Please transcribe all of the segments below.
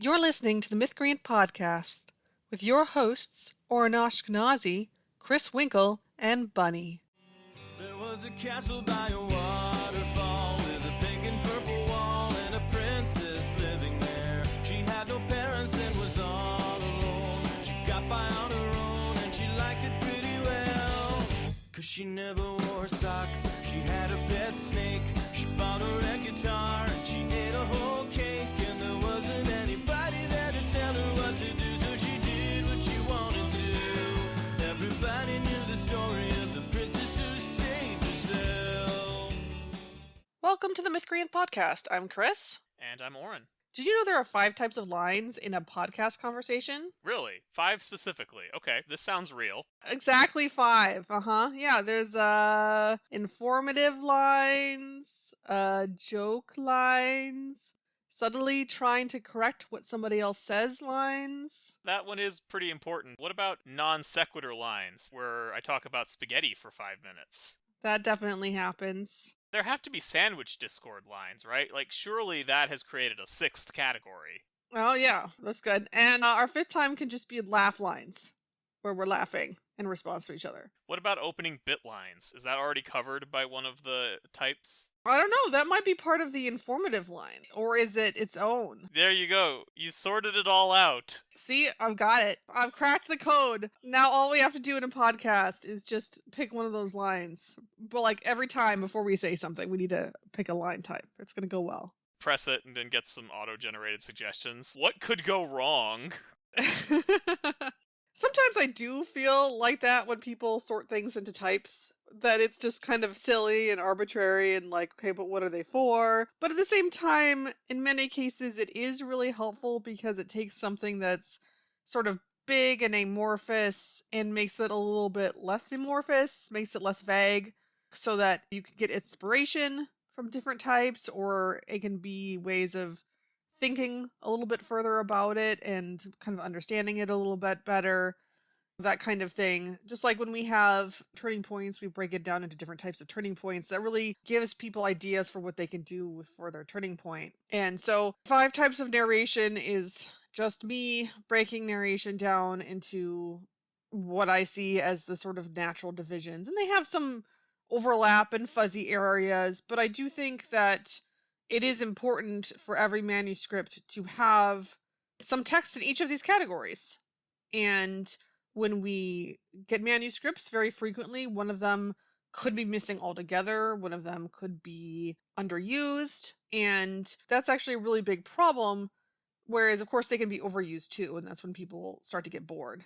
You're listening to the Mythcreant Podcast with your hosts, Oren Ashkenazi, Chris Winkle, and Bunny. There was a castle by a waterfall with a pink and purple wall and a princess living there. She had no parents and was all alone. She got by on her own and she liked it pretty well. 'Cause she never wore socks. She had a pet snake. She bought a red guitar and she ate a whole cake. And there wasn't anybody there to tell her what to do, so she did what she wanted to. Everybody knew the story of the princess who saved herself. Welcome to the Mythcreant Podcast. I'm Chris. And I'm Oren. Did you know there are 5 types of lines in a podcast conversation? Really? 5 specifically? Okay, this sounds real. Exactly 5. Yeah, there's informative lines, joke lines, subtly trying to correct what somebody else says lines. That one is pretty important. What about non sequitur lines, where I talk about spaghetti for 5 minutes? That definitely happens. There have to be sandwich Discord lines, right? Like, surely that has created a 6th category. Oh yeah, that's good. And our 5th time can just be laugh lines, where we're laughing in response to each other. What about opening bit lines? Is that already covered by one of the types? I don't know, that might be part of the informative line, or is it its own? There you go. You sorted it all out. See, I've got it. I've cracked the code. Now all we have to do in a podcast is just pick one of those lines. But like every time before we say something, we need to pick a line type. It's going to go well. Press it and then get some auto-generated suggestions. What could go wrong? Sometimes I do feel like that when people sort things into types, that it's just kind of silly and arbitrary and like, okay, but what are they for? But at the same time, in many cases, it is really helpful because it takes something that's sort of big and amorphous and makes it a little bit less amorphous, makes it less vague, so that you can get inspiration from different types, or it can be ways of thinking a little bit further about it and kind of understanding it a little bit better, that kind of thing. Just like when we have turning points, we break it down into different types of turning points. That really gives people ideas for what they can do for their turning point. And so 5 types of narration is just me breaking narration down into what I see as the sort of natural divisions. And they have some overlap and fuzzy areas, but I do think that it is important for every manuscript to have some text in each of these categories. And when we get manuscripts, very frequently, one of them could be missing altogether. One of them could be underused. And that's actually a really big problem. Whereas, of course, they can be overused too. And that's when people start to get bored.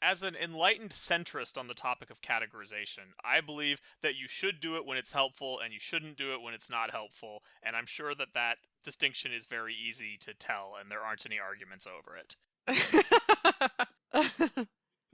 As an enlightened centrist on the topic of categorization, I believe that you should do it when it's helpful and you shouldn't do it when it's not helpful, and I'm sure that that distinction is very easy to tell and there aren't any arguments over it.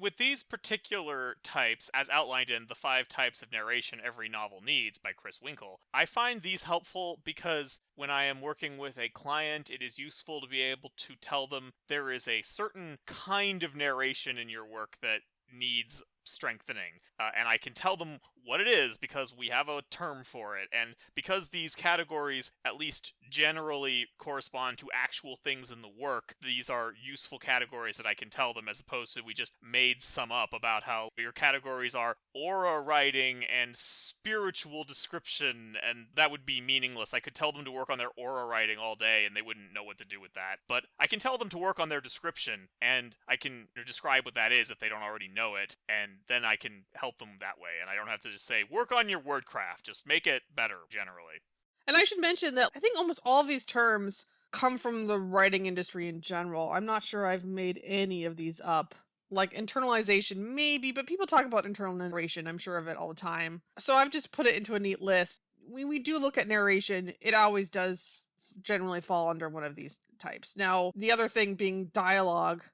With these particular types, as outlined in The 5 Types of Narration Every Novel Needs by Chris Winkle, I find these helpful because when I am working with a client, it is useful to be able to tell them there is a certain kind of narration in your work that needs strengthening, and I can tell them what it is because we have a term for it, and because these categories at least generally correspond to actual things in the work, these are useful categories that I can tell them, as opposed to we just made some up about how your categories are aura writing and spiritual description, and that would be meaningless. I could tell them to work on their aura writing all day and they wouldn't know what to do with that, but I can tell them to work on their description, and I can describe what that is if they don't already know it, and then I can help them that way, and I don't have to just say, work on your wordcraft, just make it better, generally. And I should mention that I think almost all of these terms come from the writing industry in general. I'm not sure I've made any of these up. Like internalization, maybe, but people talk about internal narration, I'm sure of it all the time. So I've just put it into a neat list. When we do look at narration, it always does generally fall under one of these types. Now, the other thing being dialogue,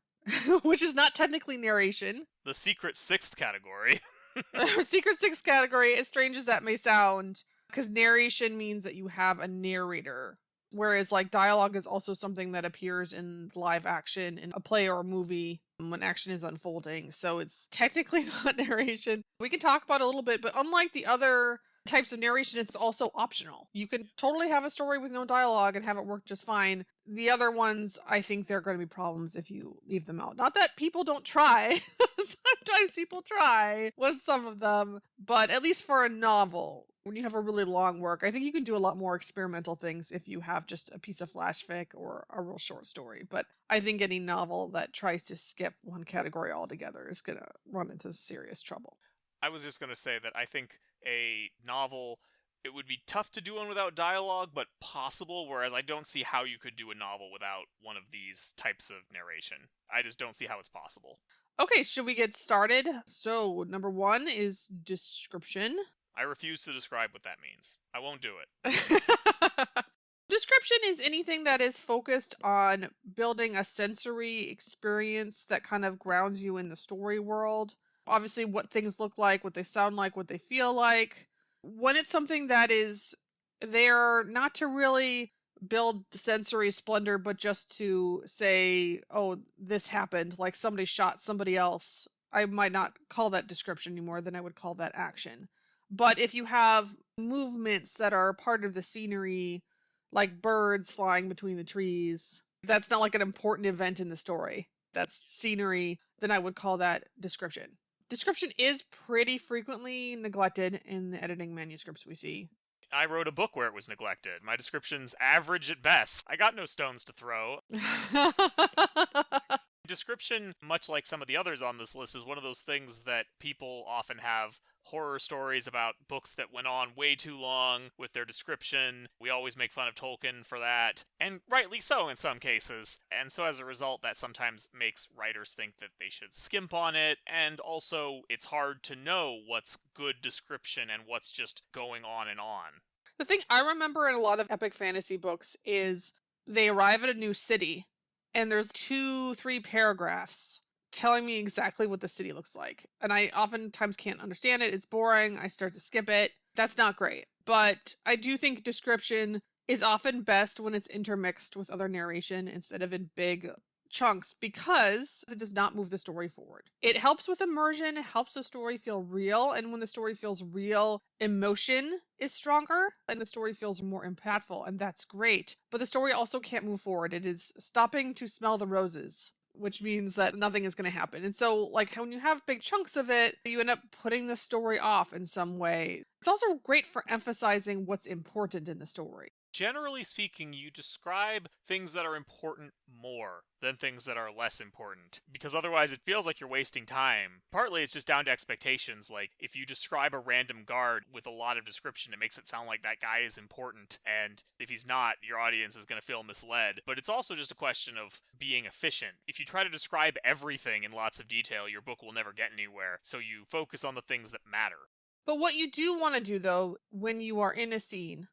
which is not technically narration. The secret 6th category. Secret 6th category, as strange as that may sound, because narration means that you have a narrator. Whereas like dialogue is also something that appears in live action in a play or a movie when action is unfolding. So it's technically not narration. We can talk about it a little bit, but unlike the other types of narration, it's also optional. You can totally have a story with no dialogue and have it work just fine. The other ones, I think there are going to be problems if you leave them out. Not that people don't try. Sometimes people try with some of them, but at least for a novel, when you have a really long work, I think you can do a lot more experimental things if you have just a piece of flash fic or a real short story. But I think any novel that tries to skip one category altogether is going to run into serious trouble. I was just going to say that I think a novel, it would be tough to do one without dialogue, but possible, whereas I don't see how you could do a novel without one of these types of narration. I just don't see how it's possible. Okay, should we get started? So, number 1 is description. I refuse to describe what that means. I won't do it. Description is anything that is focused on building a sensory experience that kind of grounds you in the story world. Obviously, what things look like, what they sound like, what they feel like. When it's something that is there not to really build sensory splendor, but just to say, oh, this happened, like somebody shot somebody else, I might not call that description anymore, then I would call that action. But if you have movements that are part of the scenery, like birds flying between the trees, that's not like an important event in the story. That's scenery, then I would call that description. Description is pretty frequently neglected in the editing manuscripts we see. I wrote a book where it was neglected. My description's average at best. I got no stones to throw. Description, much like some of the others on this list, is one of those things that people often have horror stories about books that went on way too long with their description. We always make fun of Tolkien for that, and rightly so in some cases. And so as a result, that sometimes makes writers think that they should skimp on it, and also it's hard to know what's good description and what's just going on and on. The thing I remember in a lot of epic fantasy books is they arrive at a new city, and there's 2-3 paragraphs telling me exactly what the city looks like. And I oftentimes can't understand it. It's boring. I start to skip it. That's not great. But I do think description is often best when it's intermixed with other narration instead of in big chunks, because it does not move the story forward. It helps with immersion, it helps the story feel real, and when the story feels real, emotion is stronger and the story feels more impactful, and that's great. But the story also can't move forward. It is stopping to smell the roses, which means that nothing is going to happen. And so, like, when you have big chunks of it, you end up putting the story off in some way. It's also great for emphasizing what's important in the story. Generally speaking, you describe things that are important more than things that are less important, because otherwise it feels like you're wasting time. Partly it's just down to expectations. Like, if you describe a random guard with a lot of description, it makes it sound like that guy is important, and if he's not, your audience is going to feel misled. But it's also just a question of being efficient. If you try to describe everything in lots of detail, your book will never get anywhere, so you focus on the things that matter. But what you do want to do, though, when you are in a scene,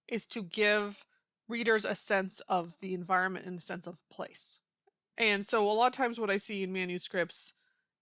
is to give readers a sense of the environment and a sense of place. And so a lot of times what I see in manuscripts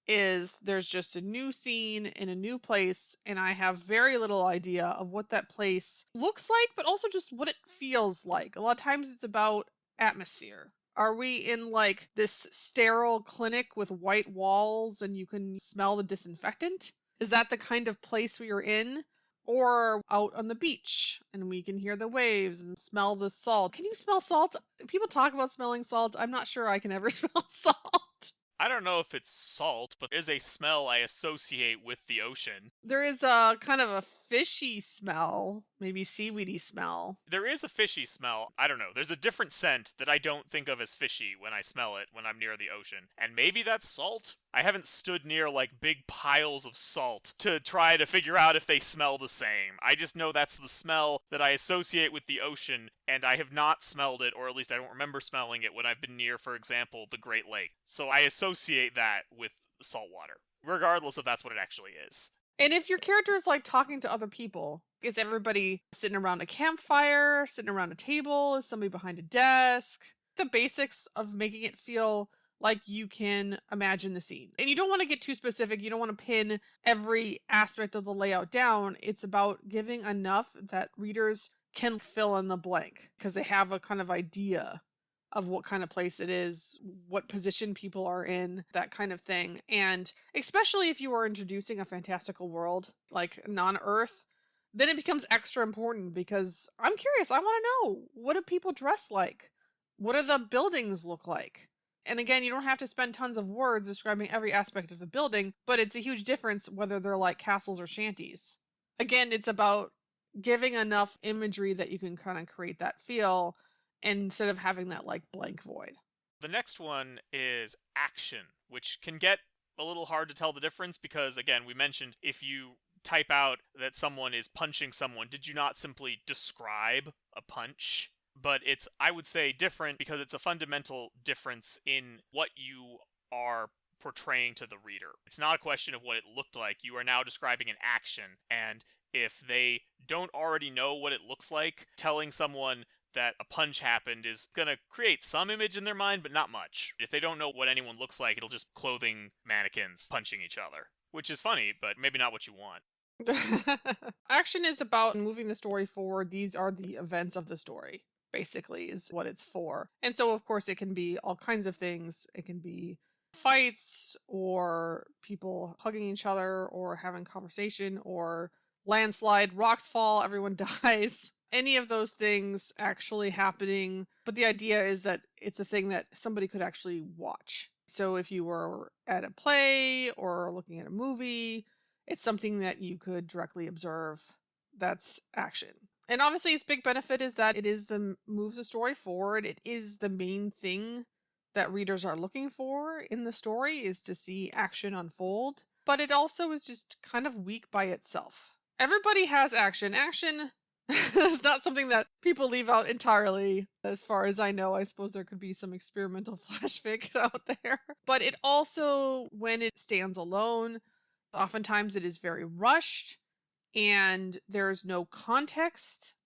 is there's just a new scene in a new place, and I have very little idea of what that place looks like, but also just what it feels like. A lot of times it's about atmosphere. Are we in like this sterile clinic with white walls and you can smell the disinfectant? Is that the kind of place we are in? Or out on the beach and we can hear the waves and smell the salt. Can you smell salt? People talk about smelling salt. I'm not sure I can ever smell salt. I don't know if it's salt, but there's a smell I associate with the ocean. There is a kind of a fishy smell, maybe seaweedy smell. There is a fishy smell. I don't know. There's a different scent that I don't think of as fishy when I smell it when I'm near the ocean. And maybe that's salt? I haven't stood near like big piles of salt to try to figure out if they smell the same. I just know that's the smell that I associate with the ocean, and I have not smelled it, or at least I don't remember smelling it when I've been near, for example, the Great Lake. So I associate that with salt water, regardless if that's what it actually is. And if your character is like talking to other people, is everybody sitting around a campfire, sitting around a table, is somebody behind a desk? The basics of making it feel like you can imagine the scene. And you don't want to get too specific. You don't want to pin every aspect of the layout down. It's about giving enough that readers can fill in the blank because they have a kind of idea of what kind of place it is, what position people are in, that kind of thing. And especially if you are introducing a fantastical world like non-Earth, then it becomes extra important because I'm curious. I want to know, what do people dress like? What do the buildings look like? And again, you don't have to spend tons of words describing every aspect of the building, but it's a huge difference whether they're like castles or shanties. Again, it's about giving enough imagery that you can kind of create that feel instead of having that like blank void. The next one is action, which can get a little hard to tell the difference because, again, we mentioned if you type out that someone is punching someone, did you not simply describe a punch? But it's, I would say, different because it's a fundamental difference in what you are portraying to the reader. It's not a question of what it looked like. You are now describing an action, and if they don't already know what it looks like, telling someone that a punch happened is going to create some image in their mind, but not much. If they don't know what anyone looks like, it'll just clothing mannequins punching each other, which is funny, but maybe not what you want. Action is about moving the story forward. These are the events of the story, basically, is what it's for. And so, of course, it can be all kinds of things. It can be fights, or people hugging each other, or having conversation, or landslide, rocks fall, everyone dies. Any of those things actually happening. But the idea is that it's a thing that somebody could actually watch. So if you were at a play or looking at a movie, it's something that you could directly observe. That's action. And obviously its big benefit is that it is moves the story forward. It is the main thing that readers are looking for in the story, is to see action unfold. But it also is just kind of weak by itself. Everybody has action. Action is not something that people leave out entirely. As far as I know, I suppose there could be some experimental flash fic out there. But it also, when it stands alone, oftentimes it is very rushed and there's no context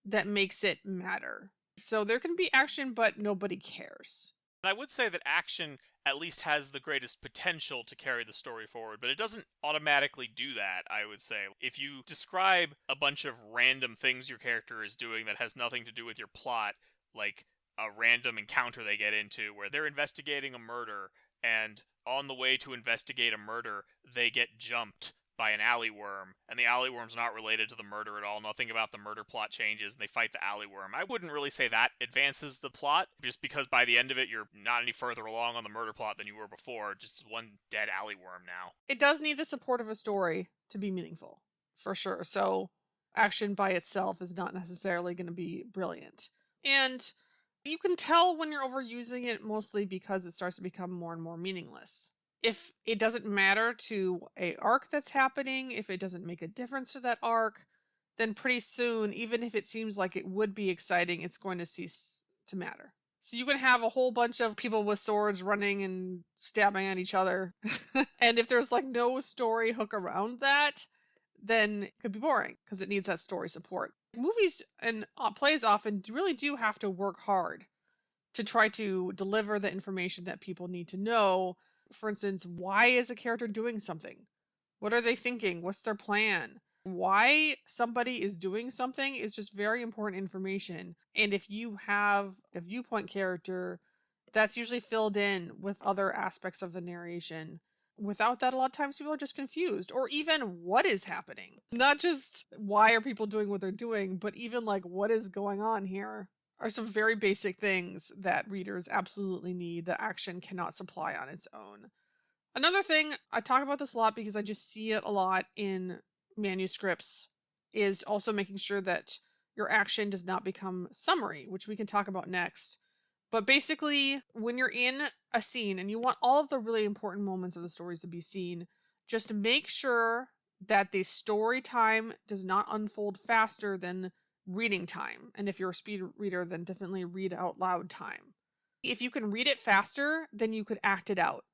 that makes it matter. So there can be action, but nobody cares. And I would say that action at least has the greatest potential to carry the story forward, but it doesn't automatically do that, I would say. If you describe a bunch of random things your character is doing that has nothing to do with your plot, like a random encounter they get into where they're investigating a murder, and on the way to investigate a murder, they get jumped by an alleyworm, and the alleyworm's not related to the murder at all. Nothing about the murder plot changes, and they fight the alleyworm. I wouldn't really say that advances the plot, just because by the end of it, you're not any further along on the murder plot than you were before. Just one dead alleyworm now. It does need the support of a story to be meaningful, for sure. So action by itself is not necessarily going to be brilliant. And you can tell when you're overusing it, mostly because it starts to become more and more meaningless. If it doesn't matter to a arc that's happening, if it doesn't make a difference to that arc, then pretty soon, even if it seems like it would be exciting, it's going to cease to matter. So you can have a whole bunch of people with swords running and stabbing at each other. And if there's like no story hook around that, then it could be boring because it needs that story support. Movies and plays often really do have to work hard to try to deliver the information that people need to know. For instance, why is a character doing something? What are they thinking? What's their plan? Why somebody is doing something is just very important information. And if you have a viewpoint character, that's usually filled in with other aspects of the narration. Without that, a lot of times people are just confused, or even what is happening. Not just why are people doing what they're doing, but even like what is going on here are some very basic things that readers absolutely need that action cannot supply on its own. Another thing, I talk about this a lot because I just see it a lot in manuscripts, is also making sure that your action does not become summary, which we can talk about next. But basically, when you're in a scene and you want all of the really important moments of the stories to be seen, just make sure that the story time does not unfold faster than reading time. And if you're a speed reader, then definitely read out loud time. If you can read it faster, then you could act it out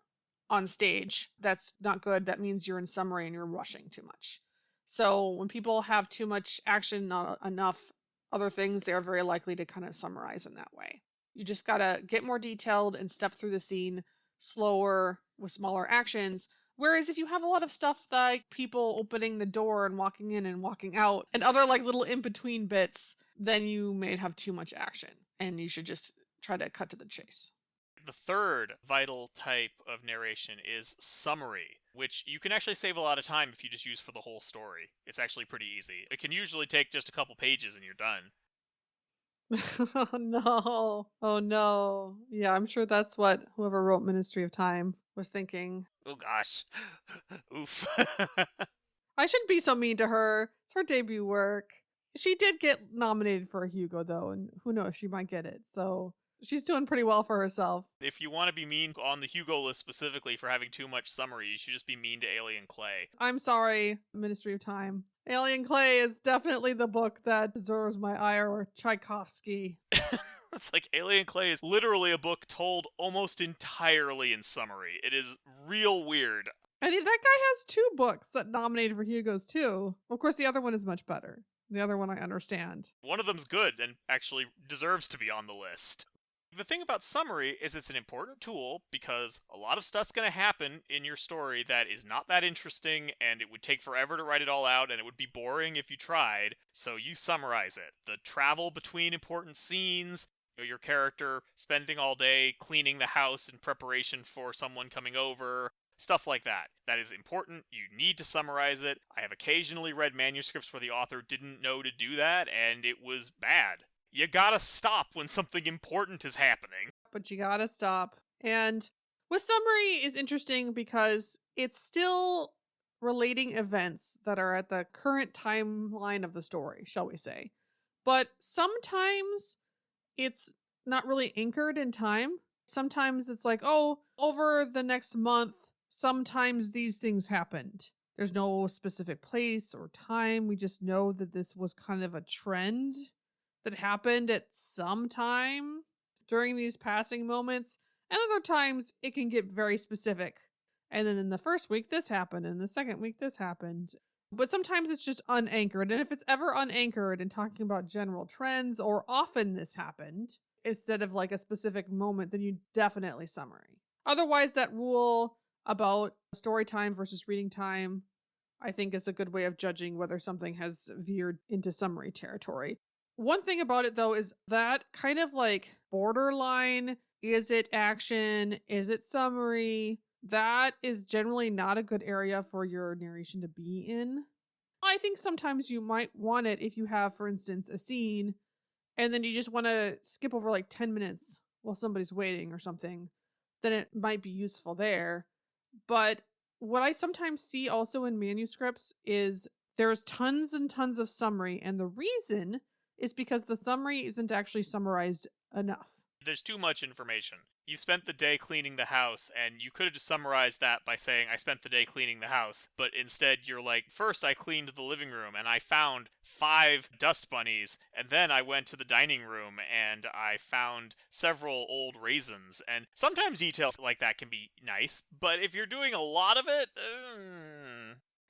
on stage. That's not good. That means you're in summary and you're rushing too much. So when people have too much action, not enough other things, they are very likely to kind of summarize in that way. You just gotta get more detailed and step through the scene slower with smaller actions. Whereas if you have a lot of stuff like people opening the door and walking in and walking out and other like little in-between bits, then you may have too much action and you should just try to cut to the chase. The third vital type of narration is summary, which you can actually save a lot of time if you just use for the whole story. It's actually pretty easy. It can usually take just a couple pages and you're done. Oh no. Oh no. Yeah, I'm sure that's what whoever wrote Ministry of Time was thinking. Oh gosh. Oof. I shouldn't be so mean to her. It's her debut work. She did get nominated for a Hugo, though, and who knows, she might get it. So she's doing pretty well for herself. If you want to be mean on the Hugo list specifically for having too much summary, you should just be mean to Alien Clay. I'm sorry, Ministry of Time. Alien Clay is definitely the book that deserves my ire, or Tchaikovsky. It's like Alien Clay is literally a book told almost entirely in summary. It is real weird. And that guy has 2 books that nominated for Hugos, too. Of course, the other one is much better. The other one I understand. One of them's good and actually deserves to be on the list. The thing about summary is it's an important tool because a lot of stuff's going to happen in your story that is not that interesting, and it would take forever to write it all out, and it would be boring if you tried, so you summarize it. The travel between important scenes, your character spending all day cleaning the house in preparation for someone coming over, stuff like that. That is important. You need to summarize it. I have occasionally read manuscripts where the author didn't know to do that, and it was bad. You gotta stop when something important is happening. But you gotta stop. And with summary is interesting because it's still relating events that are at the current timeline of the story, shall we say. But sometimes it's not really anchored in time. Sometimes it's like, oh, over the next month, sometimes these things happened. There's no specific place or time. We just know that this was kind of a trend that happened at some time during these passing moments. And other times it can get very specific. And then in the first week, this happened. And the second week, this happened. But sometimes it's just unanchored. And if it's ever unanchored and talking about general trends or often this happened, instead of like a specific moment, then you definitely summary. Otherwise, that rule about story time versus reading time, I think is a good way of judging whether something has veered into summary territory. One thing about it, though, is that kind of like borderline, is it action, is it summary? That is generally not a good area for your narration to be in. I think sometimes you might want it if you have, for instance, a scene, and then you just want to skip over like 10 minutes while somebody's waiting or something, then it might be useful there. But what I sometimes see also in manuscripts is there's tons and tons of summary, and the reason is because the summary isn't actually summarized enough. There's too much information. You spent the day cleaning the house, and you could have just summarized that by saying, I spent the day cleaning the house, but instead you're like, first I cleaned the living room, and I found 5 dust bunnies, and then I went to the dining room, and I found several old raisins, and sometimes details like that can be nice, but if you're doing a lot of it,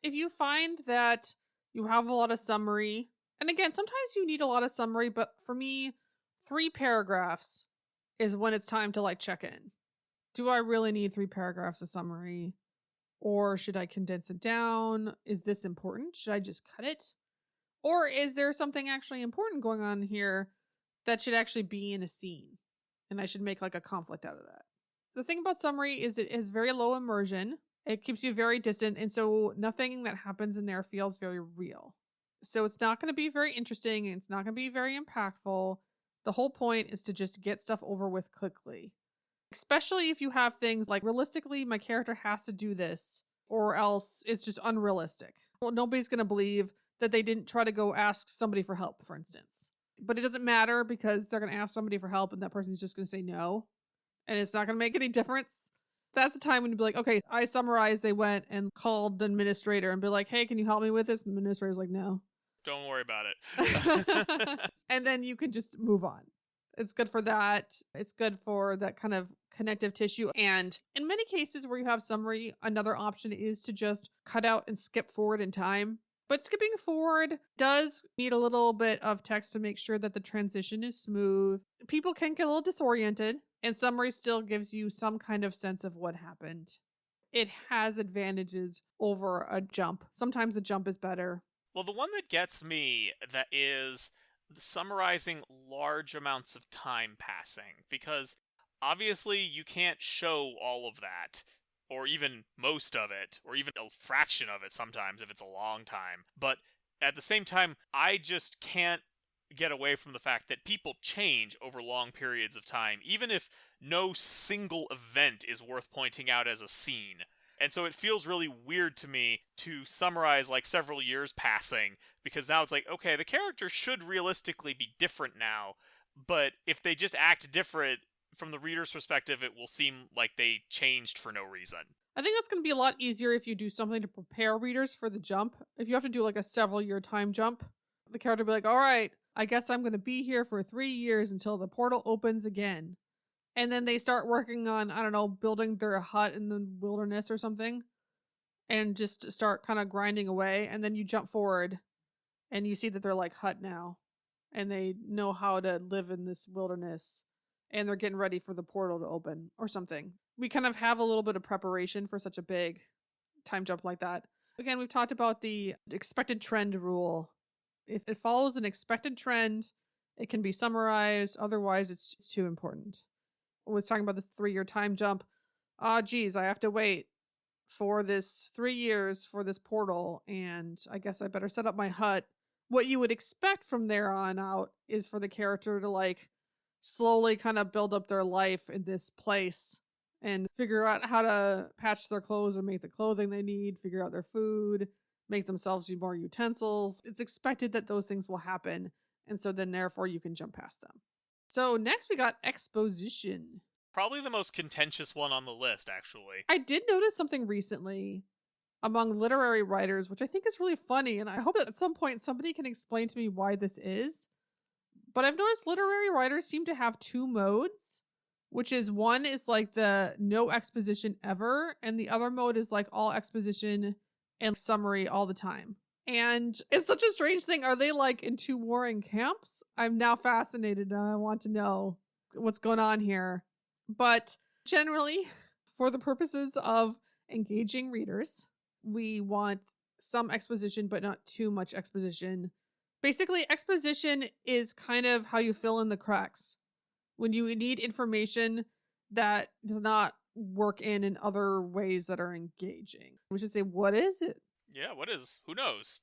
If you find that you have a lot of summary, and again, sometimes you need a lot of summary, but for me, 3 paragraphs is when it's time to like check in. Do I really need 3 paragraphs of summary? Or should I condense it down? Is this important? Should I just cut it? Or is there something actually important going on here that should actually be in a scene? And I should make like a conflict out of that. The thing about summary is it is very low immersion. It keeps you very distant. And so nothing that happens in there feels very real. So it's not going to be very interesting. And it's not going to be very impactful. The whole point is to just get stuff over with quickly. Especially if you have things like, realistically, my character has to do this, or else it's just unrealistic. Well, nobody's going to believe that they didn't try to go ask somebody for help, for instance. But it doesn't matter because they're going to ask somebody for help and that person's just going to say no. And it's not going to make any difference. That's the time when you'd be like, okay, I summarized, they went and called the administrator and be like, hey, can you help me with this? And the administrator's like, no. don't worry about it. And then you can just move on. It's good for that. It's good for that kind of connective tissue. And in many cases where you have summary, another option is to just cut out and skip forward in time. But skipping forward does need a little bit of text to make sure that the transition is smooth. People can get a little disoriented, and summary still gives you some kind of sense of what happened. It has advantages over a jump. Sometimes a jump is better. Well, the one that gets me that is summarizing large amounts of time passing, because Obviously, you can't show all of that, or even most of it, or even a fraction of it sometimes if it's a long time. But at the same time, I just can't get away from the fact that people change over long periods of time, even if no single event is worth pointing out as a scene. And so it feels really weird to me to summarize like several years passing, because now it's like, okay, the characters should realistically be different now, but if they just act different, from the reader's perspective, it will seem like they changed for no reason. I think that's going to be a lot easier if you do something to prepare readers for the jump. If you have to do like a several year time jump, the character will be like, all right, I guess I'm going to be here for 3 years until the portal opens again. And then they start working on, I don't know, building their hut in the wilderness or something. And just start kind of grinding away. And then you jump forward and you see that they're like hut now. And they know how to live in this wilderness. And they're getting ready for the portal to open or something. We kind of have a little bit of preparation for such a big time jump like that. Again, we've talked about the expected trend rule. If it follows an expected trend, it can be summarized. Otherwise, it's too important. I was talking about the 3-year time jump. Geez, I have to wait for this 3 years for this portal. And I guess I better set up my hut. What you would expect from there on out is for the character to like slowly kind of build up their life in this place and figure out how to patch their clothes or make the clothing they need, figure out their food, make themselves more utensils. It's expected that those things will happen. And so then therefore you can jump past them. So next we got exposition. Probably the most contentious one on the list, actually. I did notice something recently among literary writers, which I think is really funny. And I hope that at some point somebody can explain to me why this is. But I've noticed literary writers seem to have 2 modes, which is one is like the no exposition ever, and the other mode is like all exposition and summary all the time. And it's such a strange thing. Are they like in 2 warring camps? I'm now fascinated and I want to know what's going on here. But generally, for the purposes of engaging readers, we want some exposition, but not too much exposition. Basically, exposition is kind of how you fill in the cracks. When you need information that does not work in other ways that are engaging. We should say, what is it? Yeah, what is? Who knows?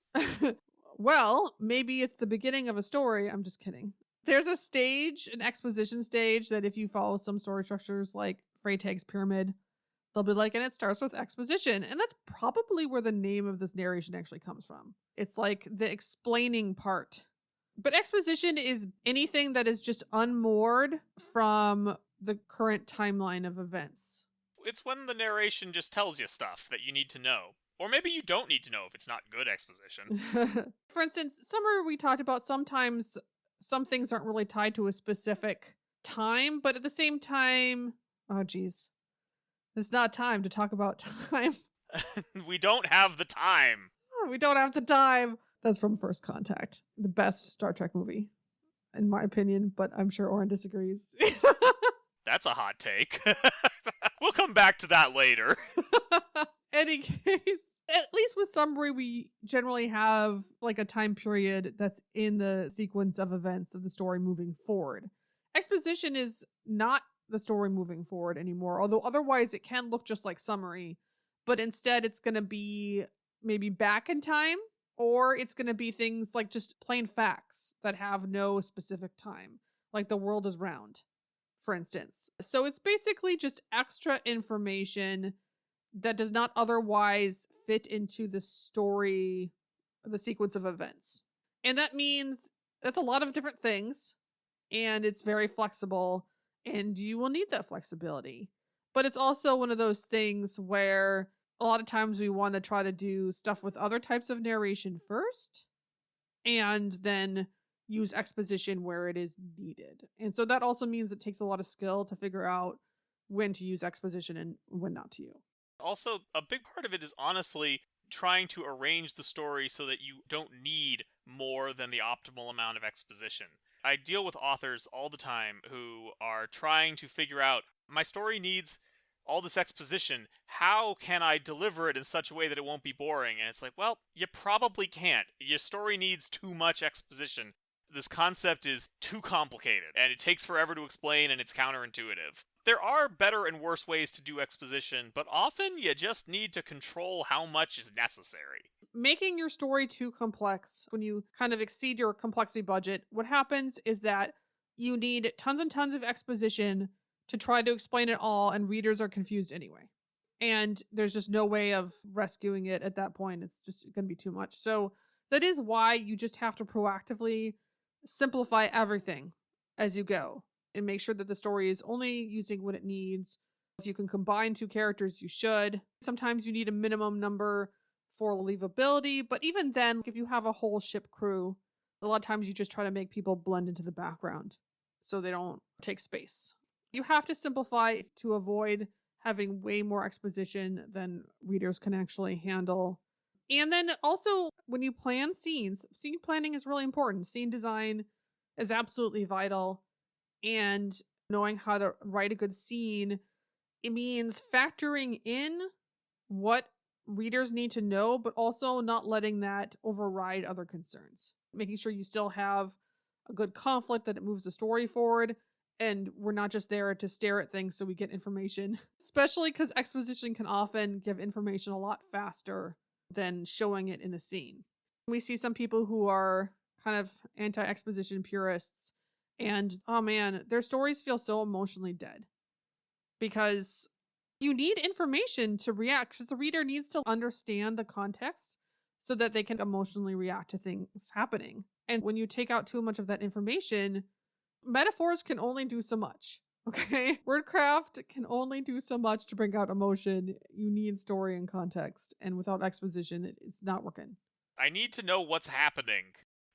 Well, maybe it's the beginning of a story. I'm just kidding. There's a stage, an exposition stage, that if you follow some story structures like Freytag's Pyramid, they'll be like, and it starts with exposition. And that's probably where the name of this narration actually comes from. It's like the explaining part. But exposition is anything that is just unmoored from the current timeline of events. It's when the narration just tells you stuff that you need to know. Or maybe you don't need to know if it's not good exposition. For instance, summer we talked about, sometimes some things aren't really tied to a specific time, but at the same time, oh geez, it's not time to talk about time. We don't have the time. We don't have the time. That's from First Contact, the best Star Trek movie, in my opinion, but I'm sure Oren disagrees. That's a hot take. We'll come back to that later. Any case, at least with summary, we generally have like a time period that's in the sequence of events of the story moving forward. Exposition is not the story moving forward anymore, although otherwise it can look just like summary, but instead it's going to be maybe back in time, or it's going to be things like just plain facts that have no specific time, like the world is round, for instance. So it's basically just extra information that does not otherwise fit into the story, the sequence of events. And that means that's a lot of different things, and it's very flexible, and you will need that flexibility. But it's also one of those things where a lot of times we want to try to do stuff with other types of narration first, and then use exposition where it is needed. And so that also means it takes a lot of skill to figure out when to use exposition and when not to use. Also, a big part of it is honestly trying to arrange the story so that you don't need more than the optimal amount of exposition. I deal with authors all the time who are trying to figure out, my story needs all this exposition. How can I deliver it in such a way that it won't be boring? And it's like, well, you probably can't. Your story needs too much exposition. This concept is too complicated, and it takes forever to explain, and it's counterintuitive. There are better and worse ways to do exposition, but often you just need to control how much is necessary. Making your story too complex, when you kind of exceed your complexity budget, what happens is that you need tons and tons of exposition to try to explain it all, and readers are confused anyway. And there's just no way of rescuing it at that point. It's just going to be too much. So that is why you just have to proactively simplify everything as you go and make sure that the story is only using what it needs. If you can combine two characters, you should. Sometimes you need a minimum number for believability, but even then, if you have a whole ship crew, a lot of times you just try to make people blend into the background so they don't take space. You have to simplify to avoid having way more exposition than readers can actually handle. And then also, when you plan scenes, scene planning is really important. Scene design is absolutely vital. And knowing how to write a good scene, it means factoring in what readers need to know, but also not letting that override other concerns. Making sure you still have a good conflict, that it moves the story forward, and we're not just there to stare at things so we get information. Especially because exposition can often give information a lot faster than showing it in the scene. We see some people who are kind of anti-exposition purists, and oh man, their stories feel so emotionally dead. Because you need information to react, because the reader needs to understand the context so that they can emotionally react to things happening. And when you take out too much of that information, metaphors can only do so much. Okay? Wordcraft can only do so much to bring out emotion. You need story and context. And without exposition, it's not working. I need to know what's happening.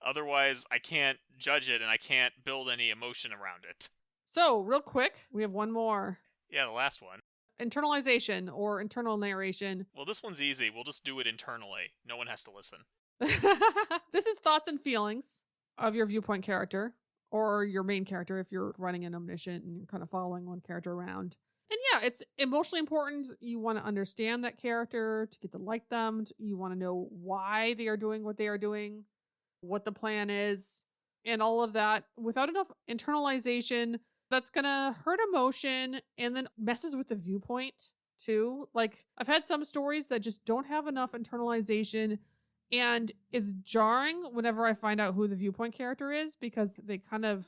Otherwise, I can't judge it and I can't build any emotion around it. So, real quick, we have one more. Yeah, the last one. Internalization or internal narration. Well, this one's easy. We'll just do it internally. No one has to listen. This is thoughts and feelings of your viewpoint character, or your main character if you're running an omniscient and you're kind of following one character around. And yeah, it's emotionally important. You want to understand that character to get to like them. You want to know why they are doing what they are doing, what the plan is, and all of that. Without enough internalization, that's gonna hurt emotion and then messes with the viewpoint too. Like, I've had some stories that just don't have enough internalization, and it's jarring whenever I find out who the viewpoint character is, because they kind of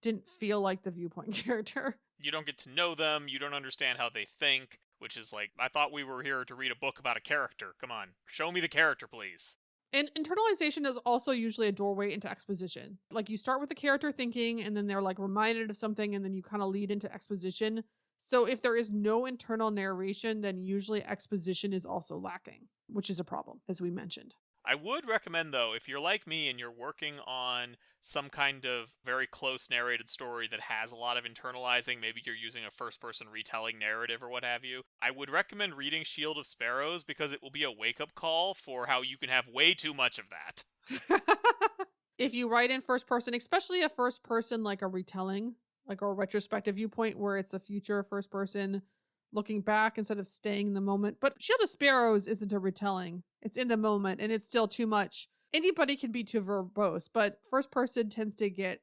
didn't feel like the viewpoint character. You don't get to know them, you don't understand how they think, which is like, I thought we were here to read a book about a character. Come on, show me the character, please. And internalization is also usually a doorway into exposition. Like, you start with the character thinking, and then they're like reminded of something, and then you kind of lead into exposition. So if there is no internal narration, then usually exposition is also lacking, which is a problem, as we mentioned. I would recommend, though, if you're like me and you're working on some kind of very close narrated story that has a lot of internalizing, maybe you're using a first-person retelling narrative or what have you, I would recommend reading Shield of Sparrows, because it will be a wake-up call for how you can have way too much of that. If you write in first person, especially a first person like a retelling, like a retrospective viewpoint where it's a future first person looking back instead of staying in the moment. But Shield of Sparrows isn't a retelling. It's in the moment, and it's still too much. Anybody can be too verbose, but first person tends to get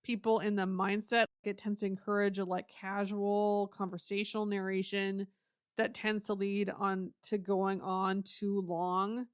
people in the mindset. It tends to encourage a like casual conversational narration that tends to lead on to going on too long.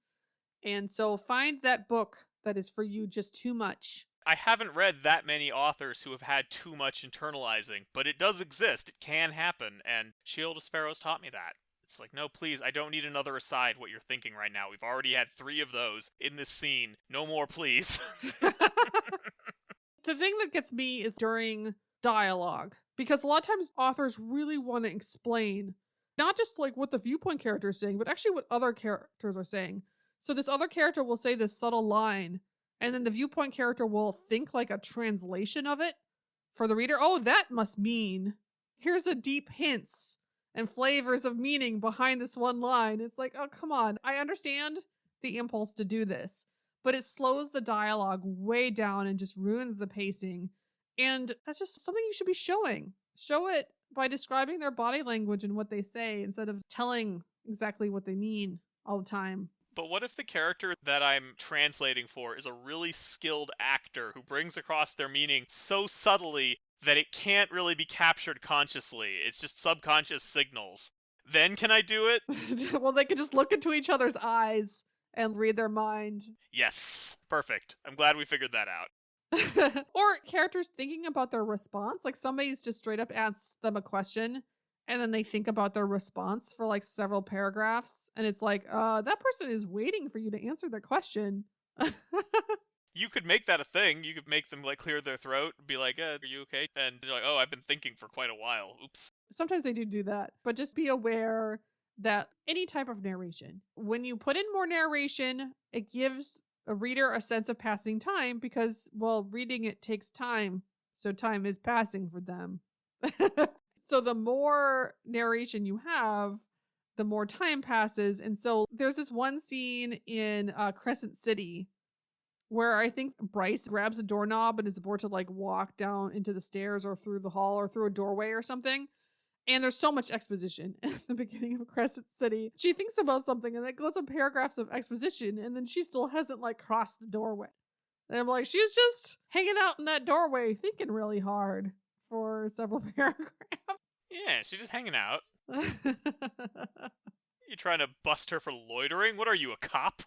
And so find that book that is for you just too much. I haven't read that many authors who have had too much internalizing, but it does exist. It can happen, and Shield of Sparrows taught me that. It's like, no, please, I don't need another aside what you're thinking right now. We've already had 3 of those in this scene. No more, please. The thing that gets me is during dialogue, because a lot of times authors really want to explain not just like what the viewpoint character is saying, but actually what other characters are saying. So this other character will say this subtle line, and then the viewpoint character will think like a translation of it for the reader. Oh, that must mean, here's a deep hints and flavors of meaning behind this one line. It's like, oh, come on. I understand the impulse to do this, but it slows the dialogue way down and just ruins the pacing. And that's just something you should be showing. Show it by describing their body language and what they say instead of telling exactly what they mean all the time. But what if the character that I'm translating for is a really skilled actor who brings across their meaning so subtly that it can't really be captured consciously. It's just subconscious signals. Then can I do it? Well, they can just look into each other's eyes and read their mind. Yes. Perfect. I'm glad we figured that out. Or characters thinking about their response. Like somebody's just straight up asks them a question and then they think about their response for like several paragraphs. And it's like, that person is waiting for you to answer the question. You could make that a thing. You could make them like clear their throat, be like, are you okay? And they're like, oh, I've been thinking for quite a while. Oops. Sometimes they do that, but just be aware that any type of narration, when you put in more narration, it gives a reader a sense of passing time because, well, reading it takes time. So time is passing for them. So the more narration you have, the more time passes. And so there's this one scene in Crescent City where I think Bryce grabs a doorknob and is about to like walk down into the stairs or through the hall or through a doorway or something. And there's so much exposition at the beginning of Crescent City. She thinks about something and it goes on paragraphs of exposition and then she still hasn't like crossed the doorway. And I'm like, she's just hanging out in that doorway thinking really hard for several paragraphs. Yeah, she's just hanging out. You trying to bust her for loitering? What are you, a cop?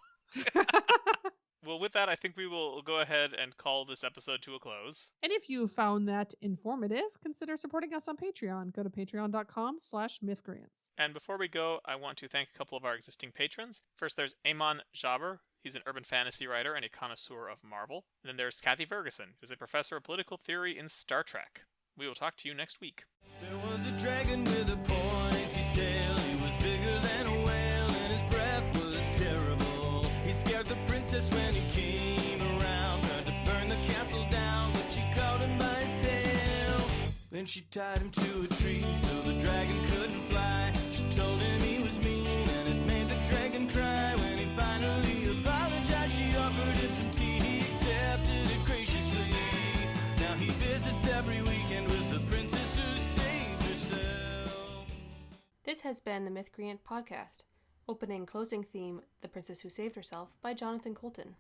Well, with that, I think we will go ahead and call this episode to a close. And if you found that informative, consider supporting us on Patreon. Go to patreon.com/mythcreants. And before we go, I want to thank a couple of our existing patrons. First, there's Amon Jaber. He's an urban fantasy writer and a connoisseur of Marvel. And then there's Kathy Ferguson, who's a professor of political theory in Star Trek. We will talk to you next week. There was a dragon with a pointy tail. He was bigger than a whale and his breath was terrible. He scared the princess when he came around. Tried to burn the castle down, but she caught him by his tail. Then she tied him to a tree so the dragon couldn't fly. She told him he was mean and it made the dragon cry. When he finally apologized, she offered him some tea. He accepted it graciously. Now he visits every weekend with the princess who saved herself. This has been the Mythcreant Podcast. Opening closing theme, The Princess Who Saved Herself by Jonathan Colton.